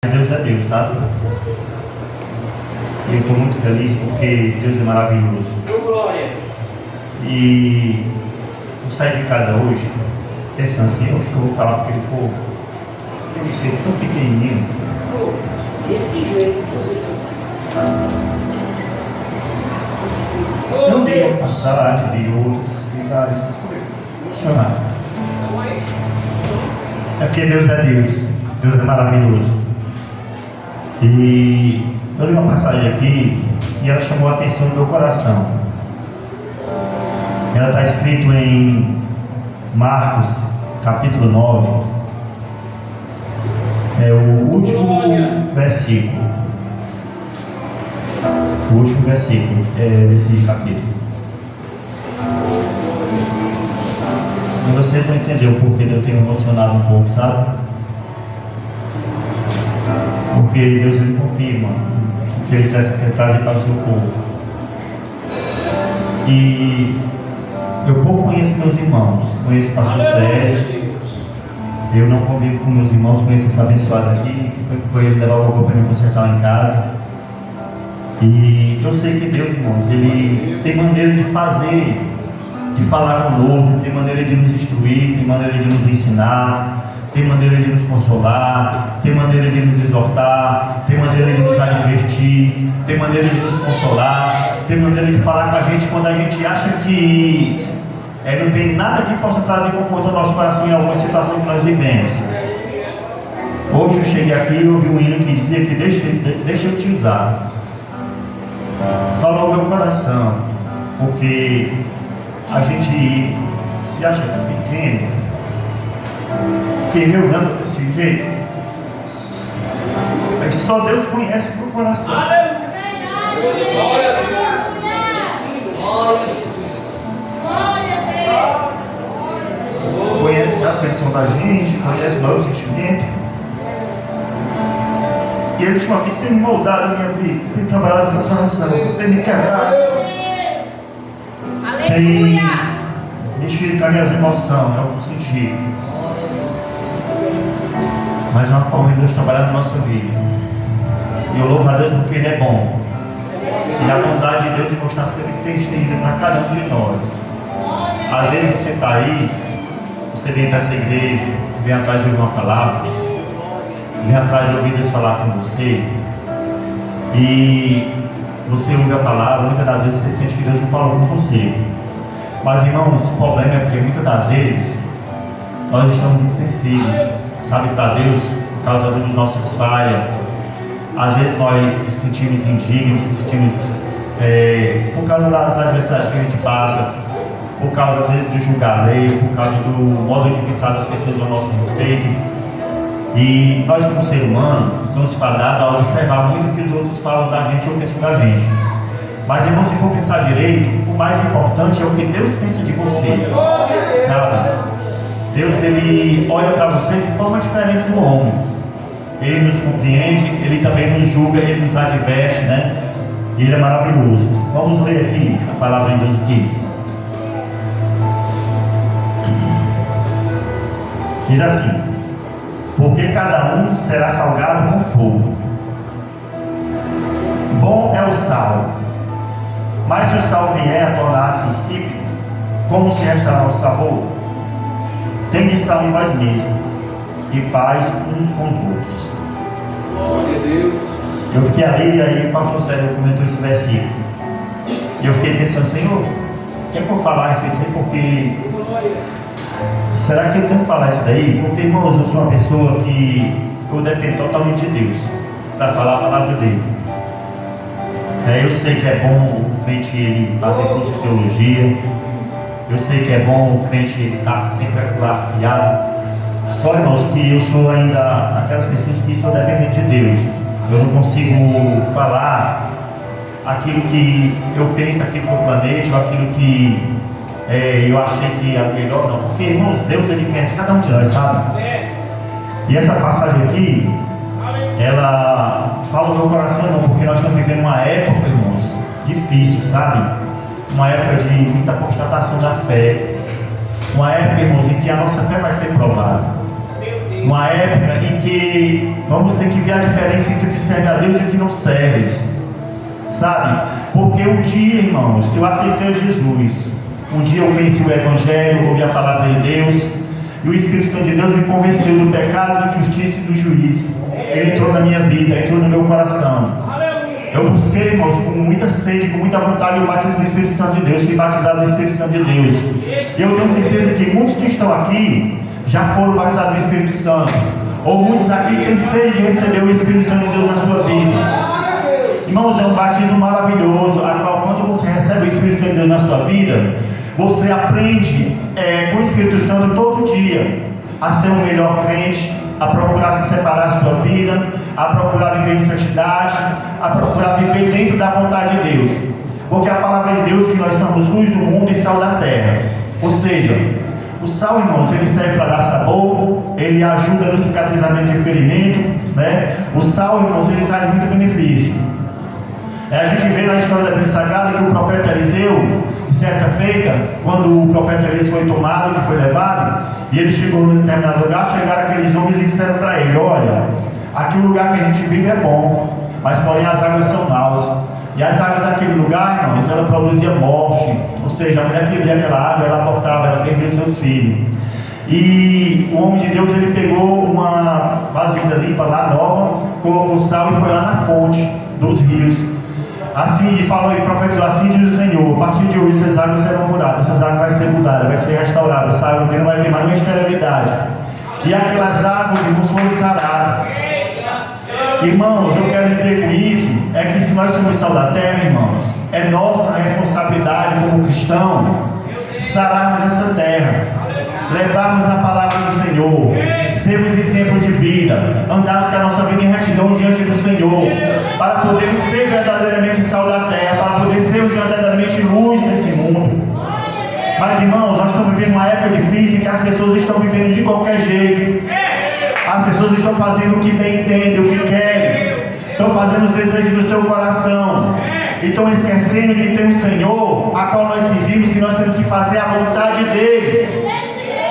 Deus é Deus, sabe? E eu estou muito feliz porque Deus é maravilhoso. E eu saí de casa hoje pensando assim, o que eu vou falar para aquele povo? Ele ser tão pequenininho. Desse jeito. Eu vi uma passagem de outros lugares funcionar. É porque Deus é Deus. Deus é maravilhoso. E eu li uma passagem aqui e ela chamou a atenção do meu coração. Ela está escrito em Marcos, capítulo 9. É o último versículo. O último versículo desse capítulo. E vocês vão entender o porquê de eu ter emocionado um pouco, sabe? Porque Deus ele confirma o que ele quer trazer para o seu povo. E eu pouco conheço meus irmãos, conheço o pastor Sérgio. Eu não convivo com meus irmãos, conheço esse abençoado aqui, que foi ele levar o robô para me consertar lá em casa. E eu sei que Deus, irmãos, ele tem maneira de fazer, de falar conosco, tem maneira de nos instruir, tem maneira de nos ensinar, tem maneira de nos consolar, tem maneira de nos exortar, tem maneira de nos advertir, tem maneira de nos consolar, tem maneira de falar com a gente quando a gente acha que não tem nada que possa trazer conforto ao nosso coração em alguma situação que nós vivemos. Hoje eu cheguei aqui e ouvi um hino que dizia que deixa eu te usar. Falou meu coração, porque a gente se acha pequeno, que meu dando desse jeito, mas só Deus conhece o meu coração. Glória a Deus. Glória a Jesus. Conhece a afeição da gente, conhece o nosso sentimento. E ele ultimamente tem moldado a minha vida, tem trabalhado no meu coração, tem me quebrado, tem mexido com as minhas emoções, em algum sentido. Mas uma forma de Deus trabalhar na nossa vida. E eu louvo a Deus porque Ele é bom. E a bondade de Deus está sempre estendida para cada um de nós. Às vezes você está aí, você vem para essa igreja, vem atrás de uma palavra, vem atrás de ouvir Deus falar com você, e você ouve a palavra, muitas das vezes você sente que Deus não falou com você. Mas irmãos, o problema é porque muitas das vezes nós estamos insensíveis, sabe, para Deus, por causa das nossas falhas. Às vezes nós nos sentimos indignos, nos sentimos por causa das adversidades que a gente passa, por causa às vezes do julgamento, por causa do modo de pensar das pessoas ao nosso respeito. E nós, como ser humano, somos fadados a observar muito o que os outros falam da gente ou pensam da gente. Mas, irmão, se for pensar direito, o mais importante é o que Deus pensa de você. Sabe? Deus, ele olha para você de forma diferente do homem. Ele nos compreende, ele também nos julga, ele nos adverte, né? E ele é maravilhoso. Vamos ler aqui a palavra de Deus aqui. Diz assim: porque cada um será salgado com fogo. Bom é o sal, mas se o sal vier a tornar-se insípido, como se restaurar o sabor? Tende sal em vós mesmos, e paz uns com os outros. Glória a Deus. Eu fiquei ali, e aí o pastor Sérgio comentou esse versículo. E eu fiquei pensando, Senhor, o que é que eu vou falar a respeito disso aí? Porque será que eu tenho que falar isso daí? Porque, irmãos, eu sou uma pessoa que eu dependo totalmente de Deus para falar a palavra dele. Eu sei que é bom o crente ele fazer curso de teologia. Eu sei que é bom o crente ele estar sempre afiado. Só, irmãos, que eu sou ainda aquelas pessoas que sou dependente de Deus. Eu não consigo falar aquilo que eu penso, aquilo que eu planejo, aquilo que eu achei que era melhor, não. Porque, irmãos, Deus ele conhece cada um de nós, sabe? E essa passagem aqui, ela fala no meu coração, irmão, porque nós estamos vivendo uma época, irmãos, difícil, sabe? Uma época de muita constatação da fé. Uma época, irmãos, em que a nossa fé vai ser provada. Uma época em que vamos ter que ver a diferença entre o que serve a Deus e o que não serve. Sabe? Porque um dia, irmãos, eu aceitei Jesus. Um dia eu conheci o Evangelho, ouvi a palavra de Deus, e o Espírito Santo de Deus me convenceu do pecado, da justiça e do juízo. Ele entrou na minha vida, entrou no meu coração. Eu busquei, irmãos, com muita sede, com muita vontade, o batismo do Espírito Santo de Deus, fui batizado no Espírito Santo de Deus. E eu tenho certeza que muitos que estão aqui já foram batizados no Espírito Santo. Ou muitos aqui têm sede de receber o Espírito Santo de Deus na sua vida. Irmãos, é um batismo maravilhoso, a qual quando você recebe o Espírito Santo de Deus na sua vida, você aprende com o Espírito Santo todo dia a ser um melhor crente, a procurar se separar da sua vida, a procurar viver em santidade, a procurar viver dentro da vontade de Deus. Porque a palavra de Deus é que nós somos luz do mundo e sal da terra. Ou seja, o sal, irmãos, ele serve para dar sabor, ele ajuda no cicatrizamento de ferimento, né? O sal, irmãos, ele traz muito benefício. A gente vê na história da Bíblia Sagrada que o profeta Eliseu, certa feita, quando o profeta Elias foi tomado, que foi levado, e ele chegou num determinado lugar, chegaram aqueles homens e disseram para ele: olha, aqui o lugar que a gente vive é bom, mas porém as águas são maus. E as águas daquele lugar, irmãos, ela produzia morte. Ou seja, a mulher que via aquela água, ela abortava, ela perdia seus filhos. E o homem de Deus, ele pegou uma vasilha limpa lá nova, colocou sal e foi lá na fonte dos rios. Assim, e falou e profetizou: assim diz o Senhor, a partir de hoje essas águas serão mudadas, essas águas vai ser mudadas, vai ser restaurada, sabe? Porque não vai ter mais nenhuma esterilidade. E aquelas águas, irmãos, foram saradas. Irmãos, eu quero dizer com isso, é que se nós somos sal da terra, irmãos, é nossa responsabilidade como cristão sararmos essa terra, levarmos a palavra do Senhor, sermos exemplo de vida, andarmos com a nossa vida em retidão diante do Senhor, para podermos ser verdadeiramente sal da terra, para poder sermos verdadeiramente luz nesse mundo. Mas, irmãos, nós estamos vivendo uma época difícil em que as pessoas estão vivendo de qualquer jeito. As pessoas estão fazendo o que bem entendem, o que querem, estão fazendo os desejos do seu coração, e estão esquecendo que tem um Senhor a qual nós servimos, que nós temos que fazer a vontade dele,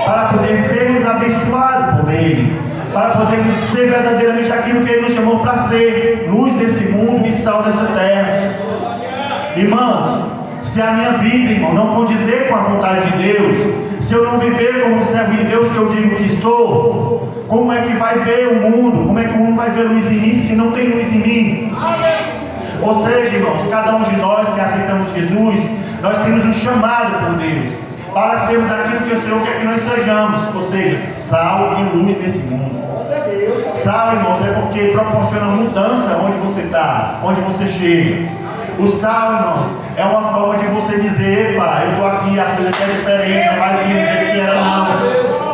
para poder sermos abençoados por ele, para podermos ser verdadeiramente aquilo que ele nos chamou para ser, luz desse mundo e sal dessa terra. Irmãos, se a minha vida, irmão, não condizer com a vontade de Deus, se eu não viver como servo de Deus que eu digo que sou, como é que vai ver o mundo? Como é que o mundo vai ver luz em mim se não tem luz em mim? Ou seja, irmãos, cada um de nós que aceitamos Jesus, nós temos um chamado por Deus para sermos aquilo que o Senhor quer que nós sejamos, ou seja, sal e luz desse mundo. Sal, irmãos, é porque proporciona mudança onde você está, onde você chega. O sal, irmãos, é uma forma de você dizer: epa, eu estou aqui, a coisa é diferente, não vai vir do jeito que era, não.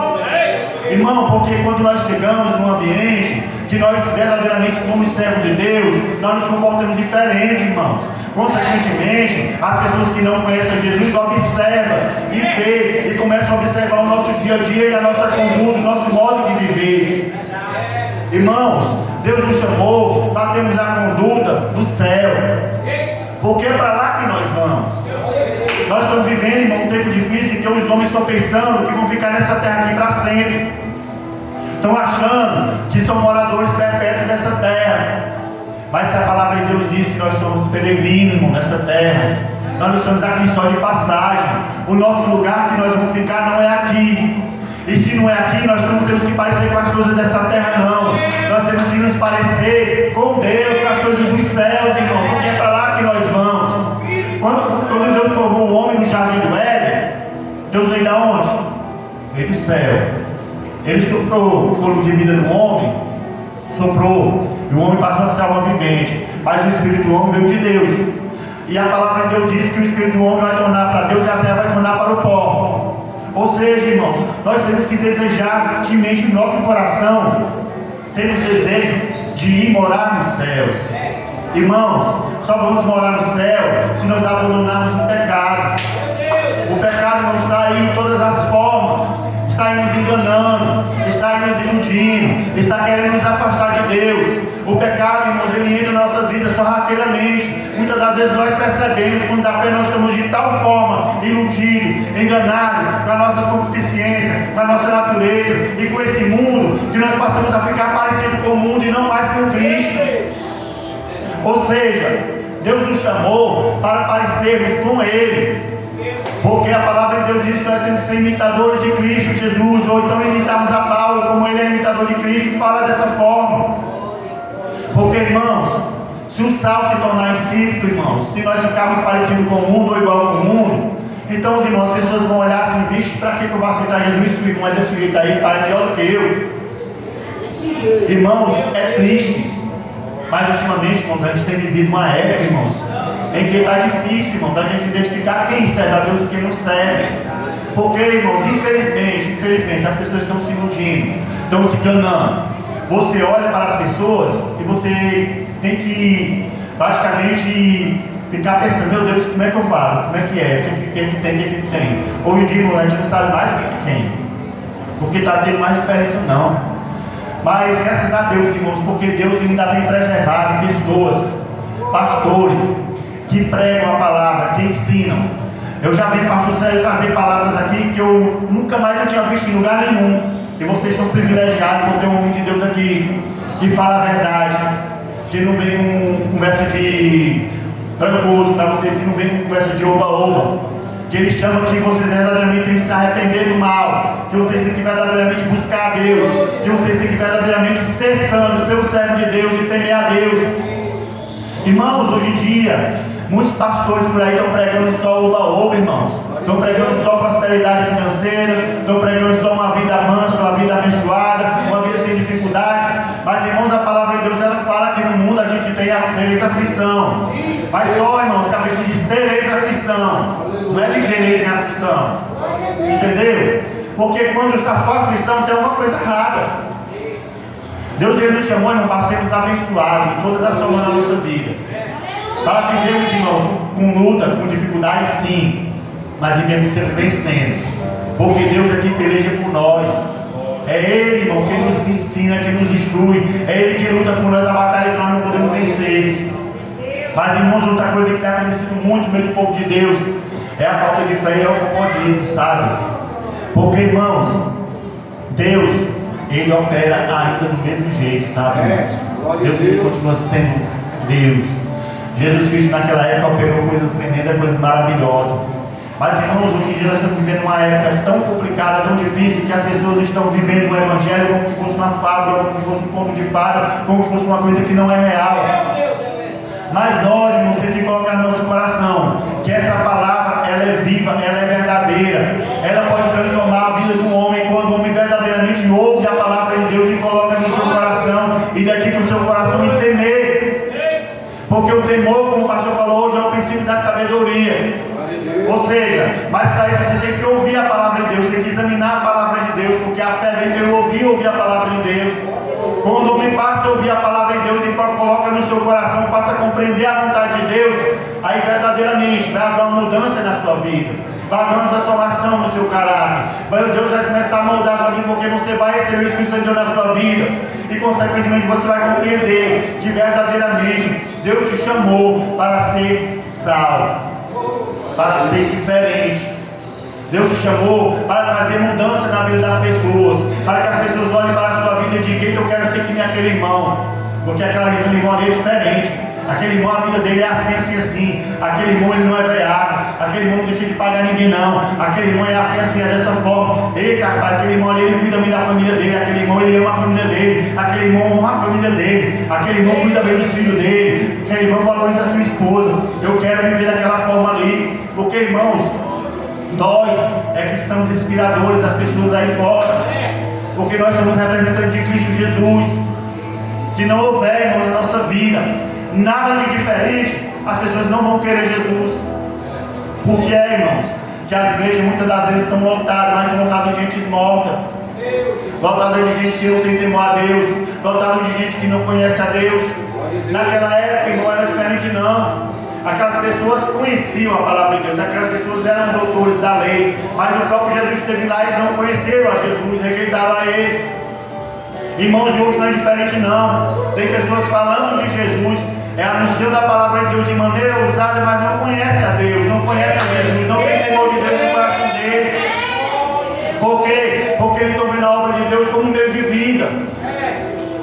Irmão, porque quando nós chegamos num ambiente que nós verdadeiramente somos servos de Deus, nós nos comportamos diferente, irmãos. Consequentemente, as pessoas que não conhecem Jesus observam e vê e começam a observar o nosso dia a dia e a nossa conduta, o nosso modo de viver. Irmãos, Deus nos chamou para termos a conduta do céu, porque é para lá que nós vamos. Nós estamos vivendo, irmão, um tempo difícil em que os homens estão pensando que vão ficar nessa terra aqui para sempre. Estão achando que são moradores perpétuos dessa terra. Mas se a palavra de Deus diz que nós somos peregrinos, irmão, nessa terra, nós não estamos aqui só de passagem. O nosso lugar que nós vamos ficar não é aqui. E se não é aqui, nós não temos que parecer com as coisas dessa terra, não. Nós temos que nos parecer com Deus, com as coisas dos céus, irmão, porque é para lá que nós vamos. Quando Deus formou o homem no jardim do Éden, Deus veio da onde? Veio do céu. Ele soprou o fôlego de vida do homem, soprou, e o homem passou a ser alma vivente. Mas o espírito do homem veio de Deus. E a palavra de Deus diz que o espírito do homem vai tornar para Deus e a terra vai tornar para o pó. Ou seja, irmãos, nós temos que desejar ardentemente no nosso coração, temos desejo de ir morar nos céus. Irmãos, só vamos morar no céu se nós abandonarmos o pecado. O pecado não está aí de todas as formas, está aí nos enganando, está aí nos iludindo, está querendo nos afastar de Deus. O pecado, irmãos, ele entra nas nossas vidas sorrateiramente. Muitas das vezes nós percebemos, quando da fé nós estamos de tal forma iludidos, enganados, com a nossa concupiscência, com a nossa natureza e com esse mundo, que nós passamos a ficar parecidos com o mundo e não mais com Cristo. Ou seja, Deus nos chamou para parecermos com Ele. Porque a palavra de Deus diz que nós temos que ser imitadores de Cristo Jesus, ou então imitarmos a Paulo, como ele é imitador de Cristo, e fala dessa forma. Porque, irmãos, se o sal se tornar insípido, irmãos, se nós ficarmos parecidos com o mundo ou igual com o mundo, então, os irmãos, as pessoas vão olhar assim, vixe, para que eu vou aceitar Jesus? Se o irmão é desse jeito aí, para pior do que eu. Irmãos, é triste. Mas ultimamente, irmãos, a gente tem vivido uma época, irmãos, em que está difícil, irmão, da gente identificar quem serve a Deus e quem não serve. Porque, irmãos, infelizmente, as pessoas estão se iludindo, estão se enganando. Você olha para as pessoas e você tem que praticamente ficar pensando, meu Deus, como é que eu falo? Como é que é? O que tem? Hoje em dia, irmão, a gente não sabe mais o que tem. Porque está tendo mais diferença não. Mas graças a Deus, irmãos, porque Deus ainda tem preservado pessoas, pastores, que pregam a palavra, que ensinam. Eu já vi pastor Sérgio trazer palavras aqui que eu nunca mais eu tinha visto em lugar nenhum. E vocês são privilegiados por ter um homem de Deus aqui, que fala a verdade, que não vem com conversa de trancoso para vocês, que não vem com conversa de oba-oba. Que ele chama que vocês verdadeiramente têm que se arrepender do mal, que vocês têm que verdadeiramente buscar a Deus, que vocês têm que verdadeiramente ser santos, ser o servo de Deus e temer a Deus. Irmãos, hoje em dia, muitos pastores por aí estão pregando só oba-oba, irmãos. Estão pregando só prosperidade financeira, estão pregando só uma vida mansa, uma vida abençoada, uma vida sem dificuldade. Mas, irmãos, a palavra de Deus, ela fala que no mundo a gente tereis aflição. Mas só, irmãos, se a gente diz tereis aflição, não é vivereis em aflição. Entendeu? Porque quando está só aflição, tem alguma coisa errada. Deus, ele nos chamou, irmão, para sermos abençoados em todas as formas da nossa vida. Para vivermos, irmãos, com luta, com dificuldade, sim. Mas vivemos sempre vencendo. Porque Deus aqui peleja por nós. É Ele, irmão, que nos ensina, que nos instrui. É Ele que luta por nós a batalha que nós não podemos vencer. Mas, irmãos, outra coisa que tem acontecido muito no meio do povo de Deus é a falta de fé e é o comodismo, sabe? Porque, irmãos, Deus, Ele opera ainda do mesmo jeito, sabe? Deus, Ele continua sendo Deus. Jesus Cristo naquela época operou coisas tremendas, coisas maravilhosas. Mas, irmãos, hoje em dia nós estamos vivendo uma época tão complicada, tão difícil, que as pessoas estão vivendo o Evangelho como se fosse uma fábula, como se fosse um conto de fada, como se fosse uma coisa que não é real. Mas nós, irmãos, temos que colocar no nosso coração que essa palavra, ela é viva, ela é verdadeira. Ela pode transformar a vida de um homem quando o homem verdadeiramente ouve a palavra de Deus e coloca no seu coração, e daqui para o seu coração em temer. Porque o temor, como o pastor falou hoje, é o princípio da sabedoria. Ou seja, mas para isso você tem que ouvir a palavra de Deus, tem que examinar a palavra de Deus, porque a fé vem pelo ouvir a palavra de Deus. Quando o homem passa a ouvir a palavra de Deus e coloca no seu coração, passa a compreender a vontade de Deus, aí verdadeiramente vai haver uma mudança na sua vida, vai haver uma transformação no seu caráter. Deus vai começar a moldar a sua vida, porque você vai receber o Espírito Santo de Deus na sua vida, e consequentemente você vai compreender que verdadeiramente Deus te chamou para ser sal, para ser diferente. Deus te chamou para trazer mudança na vida das pessoas, para que as pessoas olhem para a sua vida e digam: eu quero ser que nem aquele irmão, porque aquele irmão ali é diferente. Aquele irmão, a vida dele é assim. Aquele irmão, ele não é veiaco. Aquele irmão não tem que pagar ninguém, não. Aquele irmão é assim, é dessa forma. Eita, rapaz, aquele irmão ali, ele cuida bem da família dele. Aquele irmão, ele ama a família dele. Aquele irmão ama a família dele. Aquele irmão cuida bem dos filhos dele. Aquele irmão valoriza a sua esposa. Eu quero viver daquela forma ali. Porque, irmãos, nós é que somos inspiradores das pessoas aí fora. Porque nós somos representantes de Cristo Jesus. Se não houver, irmão, na nossa vida nada de diferente, as pessoas não vão querer Jesus. Porque irmãos, que as igrejas muitas das vezes estão lotadas, mas lotadas de gente morta, lotadas de gente que não tem temor a Deus, lotadas de gente que não conhece a Deus. Naquela época não era diferente não. Aquelas pessoas conheciam a palavra de Deus, aquelas pessoas eram doutores da lei, mas o próprio Jesus esteve lá e eles não conheceram a Jesus, rejeitaram a Ele. Irmãos, e hoje não é diferente não. Tem pessoas falando de Jesus, anunciando a palavra de Deus de maneira ousada, mas não conhece a Deus, não conhece a Jesus, não tem temor de Deus no coração deles. Por quê? Porque eles estão vendo a obra de Deus como um meio de vida.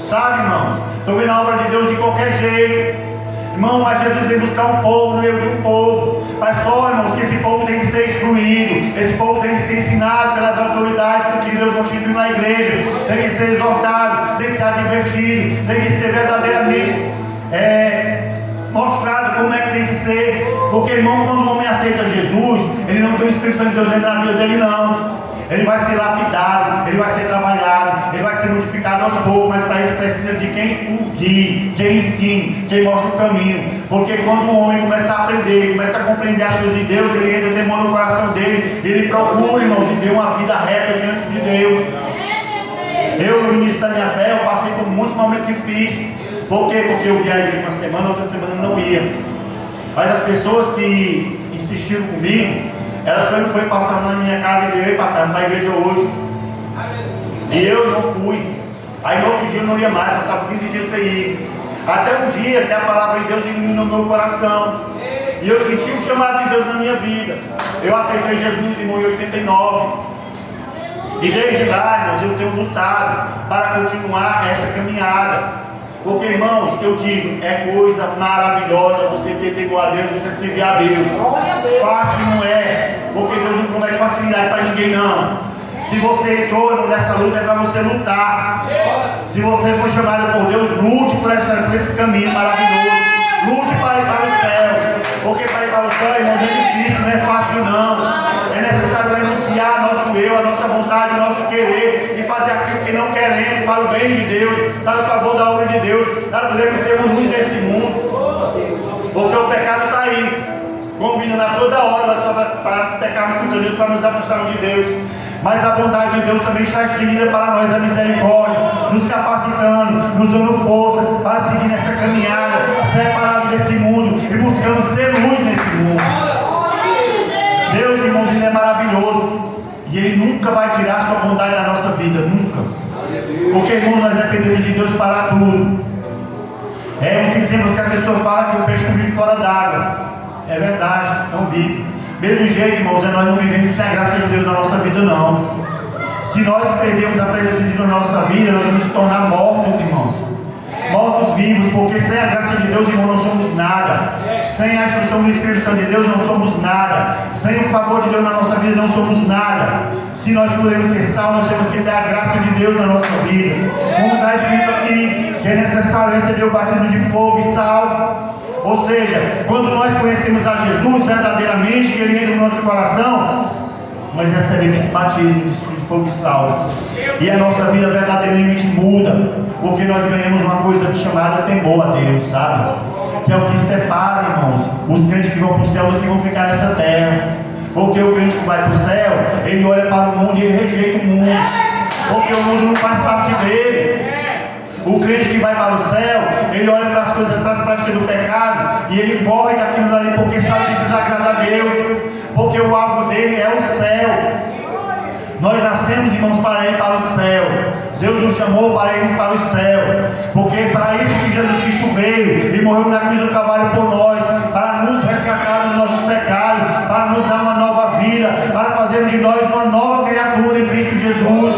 Sabe, irmãos? Estão vendo a obra de Deus de qualquer jeito. Irmão, mas Jesus veio buscar um povo no meio de um povo. Mas só, irmãos, que esse povo tem que ser instruído. Esse povo tem que ser ensinado pelas autoridades que Deus constituiu na igreja. Tem que ser exortado, tem que ser advertido, tem que ser verdadeiramente mostrado como é que tem que ser. Porque, irmão, quando o homem aceita Jesus, ele não tem o Espírito Santo de Deus dentro da vida dele, não. Ele vai ser lapidado, ele vai ser trabalhado, ele vai ser modificado aos poucos, mas para isso precisa de quem o guie, quem ensine, quem mostra o caminho. Porque quando o homem começa a aprender, começa a compreender as coisas de Deus, ele entra temor no coração dele, ele procura, irmão, viver uma vida reta diante de Deus. Eu, no início da minha fé, eu passei por muitos momentos difíceis. Por quê? Porque eu via a igreja uma semana, outra semana não ia. Mas as pessoas que insistiram comigo, elas foi passar na minha casa e veio para a igreja hoje. E eu não fui. Aí no outro dia eu não ia mais, passava 15 dias sem ir. Até um dia que a palavra de Deus iluminou meu coração. E eu senti o chamado de Deus na minha vida. Eu aceitei Jesus, irmão, em 89. E desde lá, irmãos, eu tenho lutado para continuar essa caminhada. Porque, irmãos, eu digo, é coisa maravilhosa você ter temor a Deus, você servir a Deus. Fácil não é, porque Deus não promete facilidade para ninguém, não. Se você entrou nessa luta, é para você lutar. Se você foi chamado por Deus, lute por esse caminho maravilhoso. Lute para ir para o céu. Porque para ir para o céu, irmãos, é difícil, não é fácil não. É necessário renunciar nosso eu, a nossa vontade, o nosso querer e fazer aquilo que não queremos para o bem de Deus, para o favor da obra de Deus, para podermos ser luz desse mundo. Porque o pecado está aí, convidando a toda hora para pecarmos contra Deus, para nos afastarmos de Deus. Mas a bondade de Deus também está estendida para nós, a misericórdia, nos capacitando, nos dando força para seguir nessa caminhada, separado desse mundo e buscando ser luz nesse mundo. Deus, irmãos, Ele é maravilhoso e Ele nunca vai tirar sua bondade da nossa vida, nunca. Porque, irmãos, nós dependemos de Deus para tudo. Os exemplos que a pessoa fala que o peixe não vive fora d'água. É verdade, não vive. Mesmo jeito, irmãos, nós não vivemos sem a graça de Deus na nossa vida, não. Se nós perdemos a presença de Deus na nossa vida, nós vamos nos tornar mortos, irmãos. Mortos vivos, porque sem a graça de Deus, irmão, não somos nada. Sem a instrução do Espírito Santo de Deus, não somos nada. Sem o favor de Deus na nossa vida, não somos nada. Se nós podemos ser salvos, nós temos que ter a graça de Deus na nossa vida. Como está escrito aqui, que é necessário receber o batismo de fogo e sal. Ou seja, quando nós conhecemos a Jesus verdadeiramente, que Ele entra no nosso coração, nós recebemos esse batismo de fogo e sal. E a nossa vida verdadeiramente muda, porque nós ganhamos uma coisa chamada temor a Deus, sabe? Que é o que separa, irmãos, os crentes que vão para o céu dos que vão ficar nessa terra. Porque o crente que vai para o céu, ele olha para o mundo e ele rejeita o mundo. Porque o mundo não faz parte dele. O crente que vai para o céu, ele olha para as coisas, para as práticas do pecado, e ele corre daquilo ali porque sabe que desagrada a Deus, porque o alvo dele é o céu. Nós nascemos, irmãos, para ir para o céu. Deus nos chamou para irmos para o céu, porque é para isso que Jesus Cristo veio e morreu na cruz do Calvário por nós, para nos resgatar dos nossos pecados, para nos dar uma nova vida, para fazer de nós uma nova criatura em Cristo Jesus.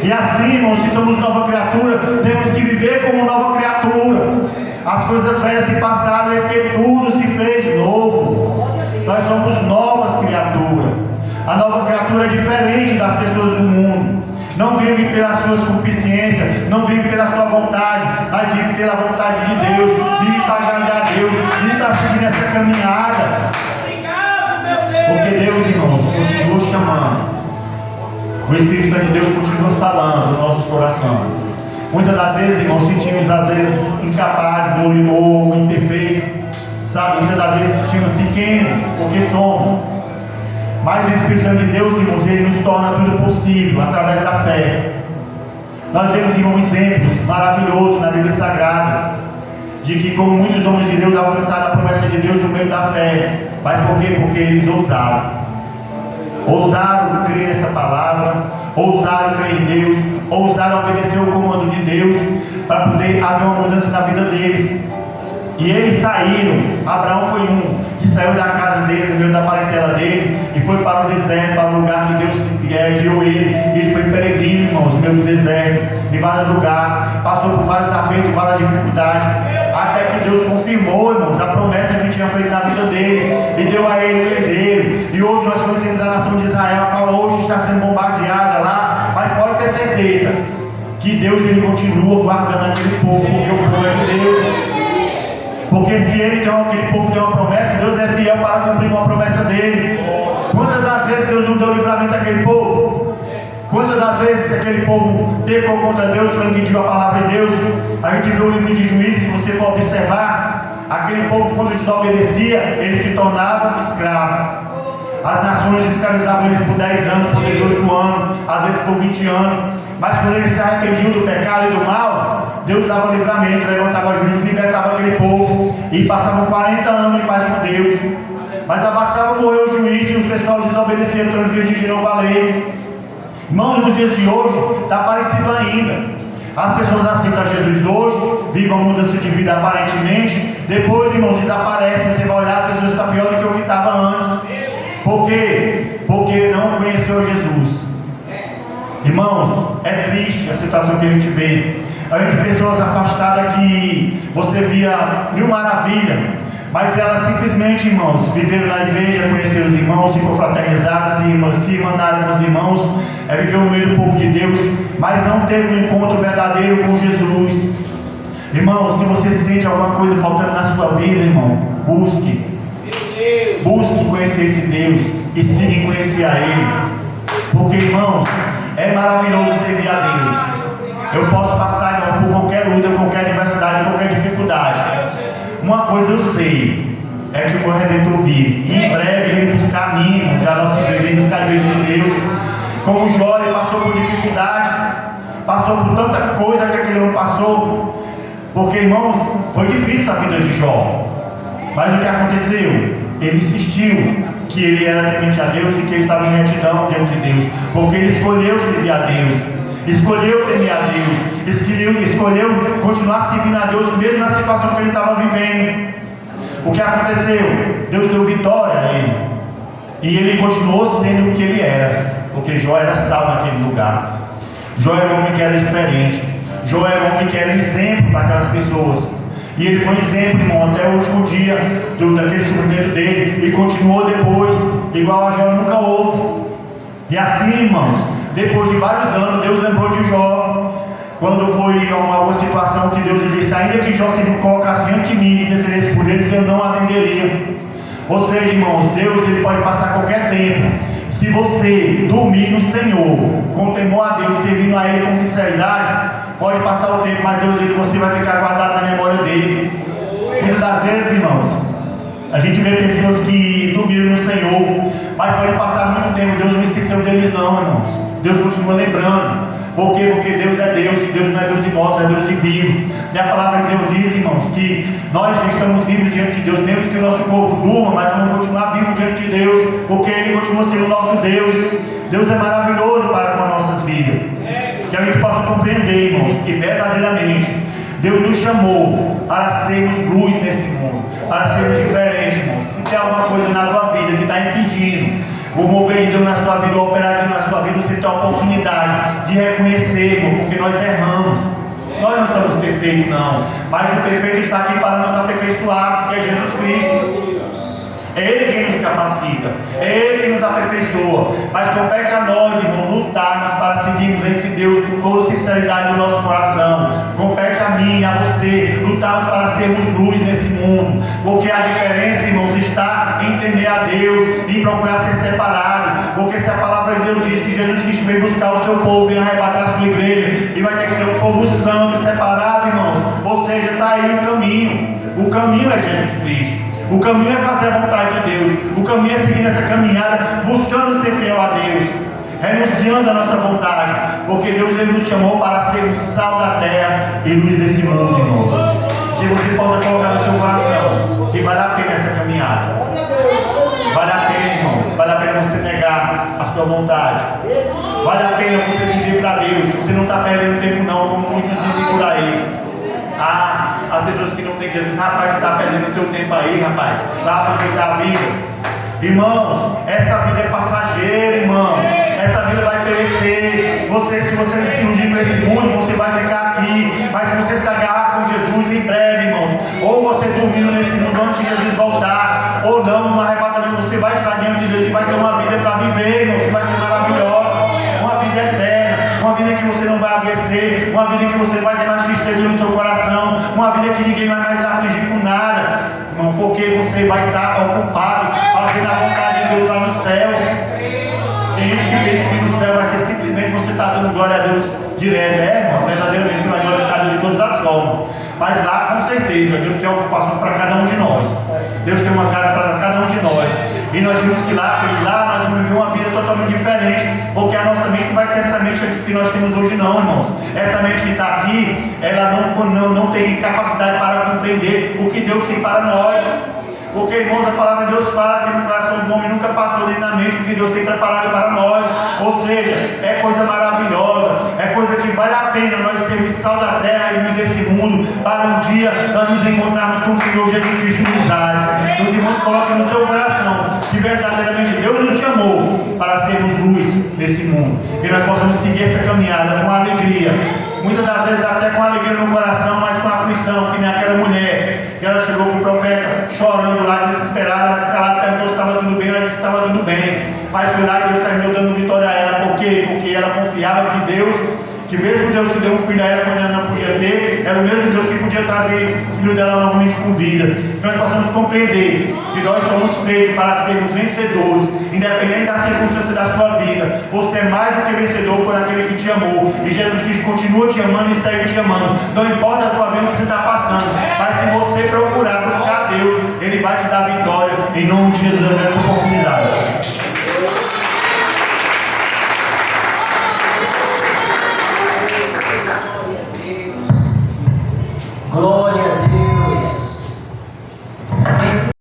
E assim, irmãos, se somos nova criatura, temos que viver como nova criatura. As coisas velhas se passaram, eis que tudo se fez novo. Nós somos novas criaturas. A nova criatura é diferente das pessoas do mundo. Não vive pelas suas concupiscências, não vive pela sua vontade, mas vive pela vontade de Deus, vive para agradar a Deus, vive para seguir nessa caminhada. Porque Deus, irmãos, continua chamando. O Espírito Santo de Deus continua falando no nosso coração. Muitas das vezes, irmãos, sentimos às vezes incapazes, ou imperfeito, sabe? Muitas das vezes sentimos pequenos, porque somos. Mas o Espírito Santo de Deus, irmãos, Ele nos torna tudo possível através da fé. Nós temos, irmãos, exemplos maravilhosos na Bíblia Sagrada, de que como muitos homens de Deus alcançaram a promessa de Deus no meio da fé. Mas por quê? Porque eles ousaram crer nessa palavra, ousaram crer em Deus, ousaram obedecer o comando de Deus, para poder haver uma mudança na vida deles. E eles saíram. Abraão foi um que saiu da casa dele, do meio da parentela dele, e foi para o deserto, para o lugar que Deus guiou ele. E ele foi peregrino, irmãos, no meio do deserto, em vários lugares, passou por vários apertos, várias dificuldades, até que Deus confirmou, irmãos, a promessa que tinha feito na vida dele, e deu a ele o herdeiro. E hoje nós conhecemos a nação de Israel, a qual hoje está sendo bombardeada lá, mas pode ter certeza que Deus ele continua guardando aquele povo, porque o povo é de Deus. Porque se aquele povo tem uma promessa, Deus é fiel para cumprir uma promessa dele. Quantas das vezes Deus não deu livramento àquele povo? Quantas das vezes aquele povo pecou contra Deus, transgrediu a palavra de Deus? A gente viu o livro de Juízes, se você for observar, aquele povo quando desobedecia, ele se tornava escravo. As nações escravizavam eles por 10 anos, por 18 anos, às vezes por 20 anos. Mas quando eles se arrependiam do pecado e do mal, Deus dava livramento, levantava juízo, libertava aquele povo, e passavam 40 anos em paz com Deus. Mas abastava morrer o juiz e os pessoal desobedeciam, transgrediam de novo a lei. Irmãos, nos dias de hoje, está parecido ainda. As pessoas aceitam Jesus hoje, vivem uma mudança de vida aparentemente, depois, irmãos, desaparecem. Você vai olhar, a pessoa está pior do que o que estava antes. Por quê? Porque não conheceu Jesus. Irmãos, é triste a situação que a gente vê. A gente pessoas afastadas que você via mil maravilhas, mas elas simplesmente, irmãos, viveram na igreja, conheceram os irmãos, se confraternizaram, se mandaram com os irmãos, viveu no meio do povo de Deus, mas não teve um encontro verdadeiro com Jesus. Irmão, se você sente alguma coisa faltando na sua vida, irmão, busque conhecer esse Deus e siga em conhecer a Ele. Porque, irmãos, é maravilhoso servir a Deus. Eu posso passar, irmão, por qualquer luta, qualquer adversidade, qualquer dificuldade. Uma coisa eu sei, é que o meu Redentor vive. E em breve ele vem buscar a mim, irmãos, a nossa igreja, vem buscar a igreja de Deus. Como Jó, ele passou por dificuldade, passou por tanta coisa que aquele homem passou. Porque, irmãos, foi difícil a vida de Jó. Mas o que aconteceu? Ele insistiu que ele era temente a Deus e que ele estava em retidão diante de Deus, porque ele escolheu servir a Deus, escolheu temer a Deus, escolheu continuar servindo a Deus mesmo na situação que ele estava vivendo. O que aconteceu? Deus deu vitória a ele, e ele continuou sendo o que ele era, porque Jó era sal naquele lugar. Jó era um homem que era diferente, Jó era um homem que era exemplo para aquelas pessoas. E ele foi exemplo, irmão, até o último dia daquele sofrimento dele, e continuou depois, igual a Jó nunca houve. E assim, irmãos, depois de vários anos, Deus lembrou de Jó, quando foi alguma situação que Deus disse: ainda que Jó se colocasse diante de mim e descesse por eles, eu não atenderia. Ou seja, irmãos, Deus ele pode passar qualquer tempo. Se você dormir no Senhor, com temor a Deus, servindo a Ele com sinceridade, pode passar o tempo, mas Deus, você vai ficar guardado na memória dele. Muitas das vezes, irmãos, a gente vê pessoas que dormiram no Senhor, mas pode passar muito tempo, Deus não esqueceu deles não, irmãos. Deus continua lembrando. Por quê? Porque Deus é Deus, e Deus não é Deus de mortos, é Deus de vivos. E a palavra de Deus diz, irmãos, que nós estamos vivos diante de Deus, mesmo que o nosso corpo durma, mas vamos continuar vivos diante de Deus, porque Ele continua sendo o nosso Deus. Deus é maravilhoso para com as nossas vidas. Que a gente possa compreender, irmãos, que verdadeiramente Deus nos chamou para sermos luz nesse mundo, para sermos diferentes, irmãos. Se tem alguma coisa na tua vida que está impedindo o mover de Deus na sua vida, o operar de Deus na sua vida, você tem a oportunidade de reconhecer, irmão, porque nós erramos. Nós não somos perfeitos, não, mas o perfeito está aqui para nos aperfeiçoar, que é Jesus Cristo. É Ele quem nos capacita, é Ele quem nos aperfeiçoa. Mas compete a nós, irmão, lutarmos para seguirmos esse Deus com toda sinceridade do nosso coração. Compete a mim e a você lutarmos para sermos luz nesse mundo, porque a diferença, irmãos, está em temer a Deus e procurar ser separado. Porque se a palavra de Deus diz que Jesus Cristo veio buscar o seu povo, vem arrebatar a sua igreja, e vai ter que ser um povo santo, separado, irmãos. Ou seja, está aí o caminho. O caminho é Jesus Cristo. O caminho é fazer a vontade de Deus. O caminho é seguir nessa caminhada, buscando ser fiel a Deus, renunciando à nossa vontade, porque Deus ele nos chamou para sermos sal da terra e luz desse mundo, irmãos. Que você possa colocar no seu coração que vale a pena essa caminhada. Vale a pena, irmãos. Vale a pena você negar a sua vontade. Vale a pena você viver para Deus. Você não está perdendo tempo não, como muitos dizem por aí. As pessoas que não têm Jesus, rapaz, que está perdendo o seu tempo aí, rapaz. Vai aproveitar a vida. Irmãos, essa vida é passageira, irmão. Essa vida vai perecer. Se você não se iludir com esse mundo, você vai ficar aqui. Mas se você se agarrar com Jesus em breve, irmãos, ou você dormindo nesse mundo antes de Jesus voltar, ou não, no arrebatamento, você vai estar diante de Deus e vai ter uma vida para viver, irmãos, que vai ser maravilhosa. Uma vida eterna, uma vida que você não vai adoecer, uma vida que você vai ter mais tristeza no seu coração, uma vida que ninguém vai mais afligir com nada, irmão, porque você vai estar ocupado fazendo a vontade de Deus lá no céu. Tem gente que pensa que no céu vai ser simplesmente você estar dando glória a Deus direto, irmão, verdadeiramente você vai glorificar Deus de todas as formas. Mas lá, com certeza, Deus tem uma ocupação para cada um de nós. Deus tem uma casa para cada um de nós. E nós vimos que lá nós vamos viver uma vida totalmente diferente, porque a nossa mente não vai ser essa mente aqui que nós temos hoje não, irmãos. Essa mente que está aqui, ela não tem capacidade para compreender o que Deus tem para nós. Porque, irmãos, a palavra de Deus fala que no coração do homem nunca passou nem na mente o que Deus tem preparado para nós. Ou seja, é coisa maravilhosa, é coisa que vale a pena nós sermos sal da terra e luz desse mundo, para um dia nós nos encontrarmos com o Senhor Jesus Cristo nos ares. Os irmãos coloquem no seu coração que verdadeiramente Deus nos chamou para sermos luz nesse mundo. E nós possamos seguir essa caminhada com alegria. Muitas das vezes até com alegria no coração, mas com aflição, que nem aquela mulher, que ela chegou para o profeta chorando lá, desesperada, mas calada, perguntou se estava tudo bem, ela disse que estava tudo bem. Mas foi lá e Deus terminou dando vitória a ela. Por quê? Porque ela confiava que Deus, que mesmo Deus que deu um filho a ela quando ela não podia ter, era o mesmo Deus que podia trazer o filho dela novamente com vida. Que nós possamos compreender que nós somos feitos para sermos vencedores, independente da circunstância da sua vida. Você é mais do que vencedor por aquele que te amou. E Jesus Cristo continua te amando e segue te amando. Não importa a tua vida que você está passando, mas se você procurar buscar Deus, Ele vai te dar vitória. Em nome de Jesus.